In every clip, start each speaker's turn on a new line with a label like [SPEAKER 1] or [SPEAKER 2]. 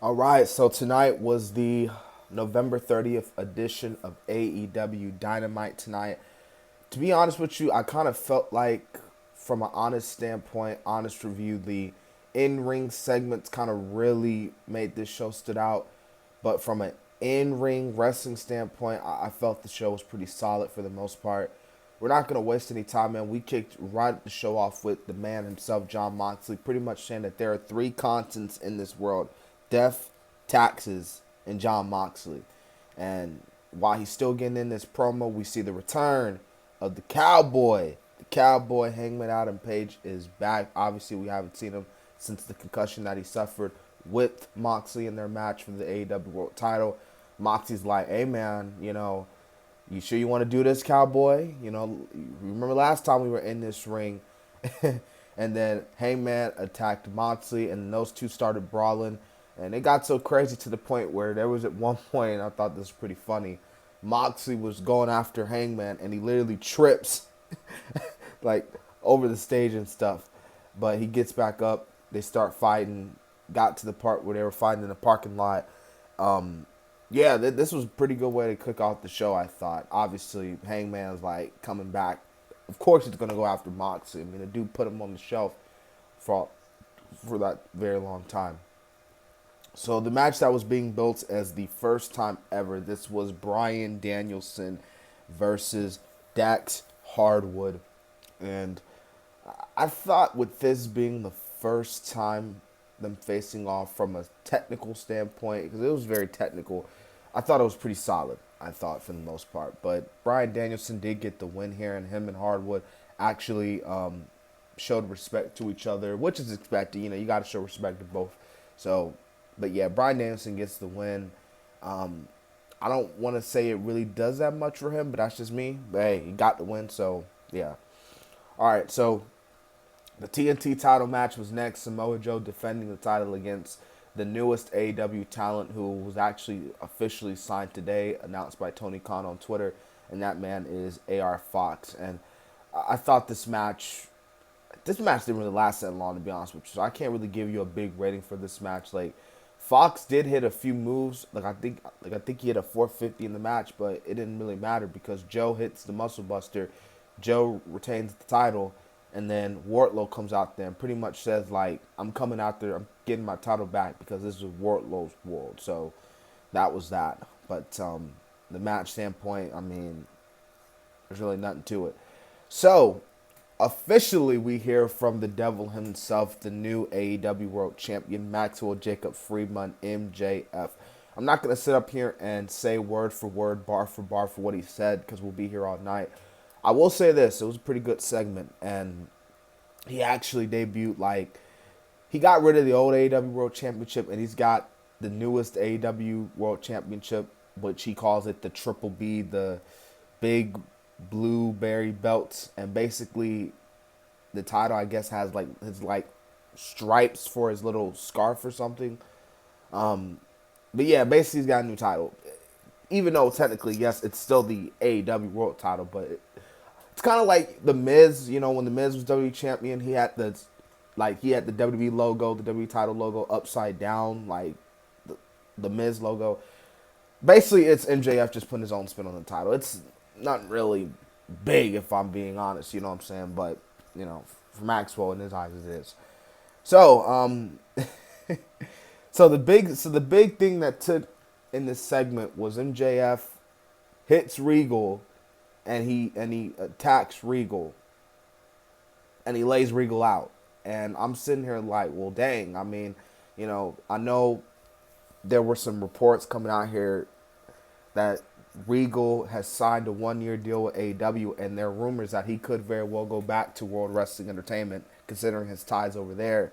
[SPEAKER 1] All right, so tonight was the November 30th edition of AEW Dynamite tonight. To be honest with you, I kind of felt like, from an honest standpoint, honest review, the in-ring segments kind of really made this show stood out. But from an in-ring wrestling standpoint, I felt the show was pretty solid for the most part. We're not going to waste any time, man. We kicked right the show off with the man himself, John Moxley, pretty much saying that there are three constants in this world: death, taxes, and John Moxley. And while he's still getting in this promo, we see the return of the Cowboy. The Cowboy Hangman Adam Page is back. Obviously, we haven't seen him since the concussion that he suffered with Moxley in their match for the AEW World Title. Moxley's like, hey man, you sure you want to do this, Cowboy? Remember last time we were in this ring, and then Hangman attacked Moxley, and those two started brawling, and it got so crazy to the point where there was at one point, and I thought this was pretty funny, Moxley was going after Hangman, and he literally trips, like, over the stage and stuff, but he gets back up, they start fighting, got to the part where they were fighting in the parking lot. This was a pretty good way to kick off the show, I thought. Obviously, Hangman's like coming back. Of course, he's going to go after Moxley. I mean, the dude put him on the shelf for that very long time. So the match that was being built as the first time ever, this was Bryan Danielson versus Dax Hardwood. And I thought with this being the first time them facing off from a technical standpoint, because it was very technical, I thought it was pretty solid, I thought, for the most part. But Bryan Danielson did get the win here, and him and Hardwood actually showed respect to each other, which is expected. You got to show respect to both. So, but yeah, Bryan Danielson gets the win. I don't want to say it really does that much for him, but that's just me. But hey, he got the win, so yeah. All right, so the TNT title match was next. Samoa Joe defending the title against the newest AEW talent, who was actually officially signed today, announced by Tony Khan on Twitter, and that man is AR Fox. And I thought this match didn't really last that long, to be honest with you, so I can't really give you a big rating for this match. Like, Fox did hit a few moves, I think he hit a 450 in the match, but it didn't really matter because Joe hits the Muscle Buster, Joe retains the title, and then Wardlow comes out there and pretty much says, like, I'm coming out there, I'm getting my title back because this is Wardlow's world. So that was that. But the match standpoint, I mean, there's really nothing to it. So officially we hear from the devil himself, the new AEW World Champion, Maxwell Jacob Friedman, MJF. I'm not going to sit up here and say word for word, bar for what he said, because we'll be here all night. I will say this, it was a pretty good segment, and he actually debuted, like, he got rid of the old AEW World Championship, and he's got the newest AEW World Championship, which he calls it the Triple B, the big blueberry belts, and basically the title, I guess, has, like, his, like, stripes for his little scarf or something. But yeah, basically he's got a new title. Even though technically, yes, it's still the AEW World title, but it's kind of like The Miz, when The Miz was WWE champion, he had the WWE logo, the WWE title logo upside down, like the Miz logo. Basically, it's MJF just putting his own spin on the title. It's not really big, if I'm being honest, you know what I'm saying? But, for Maxwell, in his eyes, it is. So, so the big thing that took in this segment was MJF hits Regal, and he attacks Regal, and he lays Regal out. And I'm sitting here like, well, dang. I mean, I know there were some reports coming out here that Regal has signed a 1-year deal with AEW, and there are rumors that he could very well go back to World Wrestling Entertainment, considering his ties over there.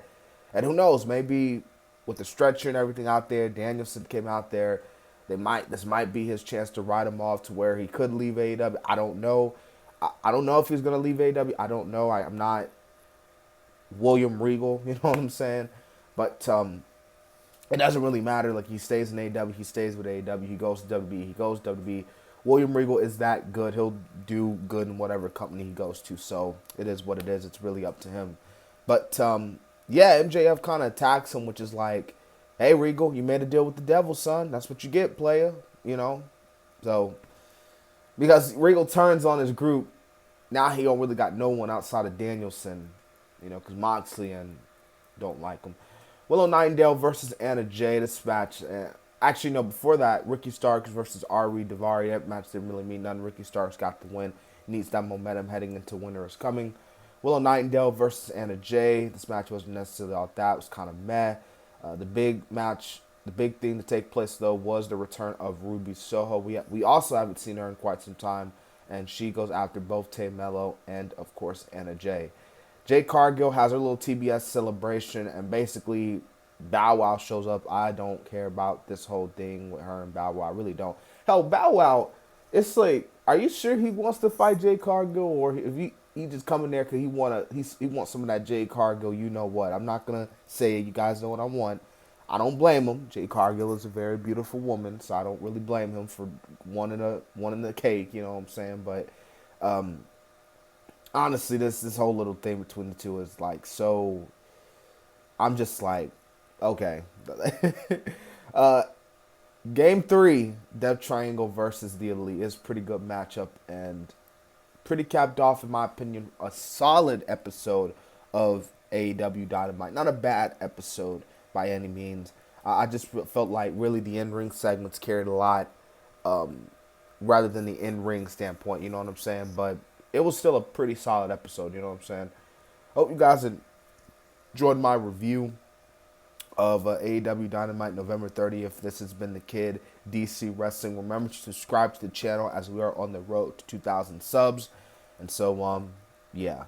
[SPEAKER 1] And who knows, maybe with the stretcher and everything out there, Danielson came out there. This might be his chance to ride him off to where he could leave AEW. I don't know. I don't know if he's going to leave AEW. I don't know. I'm not William Regal, you know what I'm saying? But it doesn't really matter. Like, he stays in AEW. He stays with AEW. He goes to WWE. He goes to WWE. William Regal is that good. He'll do good in whatever company he goes to. So it is what it is. It's really up to him. But, MJF kind of attacks him, which is like, hey, Regal, you made a deal with the devil, son. That's what you get, player. You know, so because Regal turns on his group, now he don't really got no one outside of Danielson, because Moxley and don't like him. Willow Nightingale versus Anna Jay. This match, actually, no, before that, Ricky Starks versus Ari Daivari. That match didn't really mean nothing. Ricky Starks got the win. He needs that momentum heading into Winter is Coming. Willow Nightingale versus Anna Jay. This match wasn't necessarily all that. It was kind of meh. The big match, the big thing to take place, though, was the return of Ruby Soho. We also haven't seen her in quite some time, and she goes after both Tay Mello and, of course, Anna Jay. Jade Cargill has her little TBS celebration, and basically Bow Wow shows up. I don't care about this whole thing with her and Bow Wow. I really don't. Hell, Bow Wow, it's like, are you sure he wants to fight Jade Cargill, or if he just coming there because he wants some of that Jade Cargill? You know what? I'm not gonna say it. You guys know what I want. I don't blame him. Jade Cargill is a very beautiful woman, so I don't really blame him for wanting the cake. You know what I'm saying? But honestly, this whole little thing between the two is like so. I'm just like, okay. uh, Game 3, Death Triangle versus the Elite is a pretty good matchup and pretty capped off, in my opinion, a solid episode of AEW Dynamite. Not a bad episode by any means. I just felt like really the in-ring segments carried a lot, rather than the in-ring standpoint, you know what I'm saying? But it was still a pretty solid episode, you know what I'm saying? Hope you guys enjoyed my review of AEW Dynamite November 30th. This has been the Kid, DC Wrestling. Remember to subscribe to the channel as we are on the road to 2,000 subs. And so, yeah.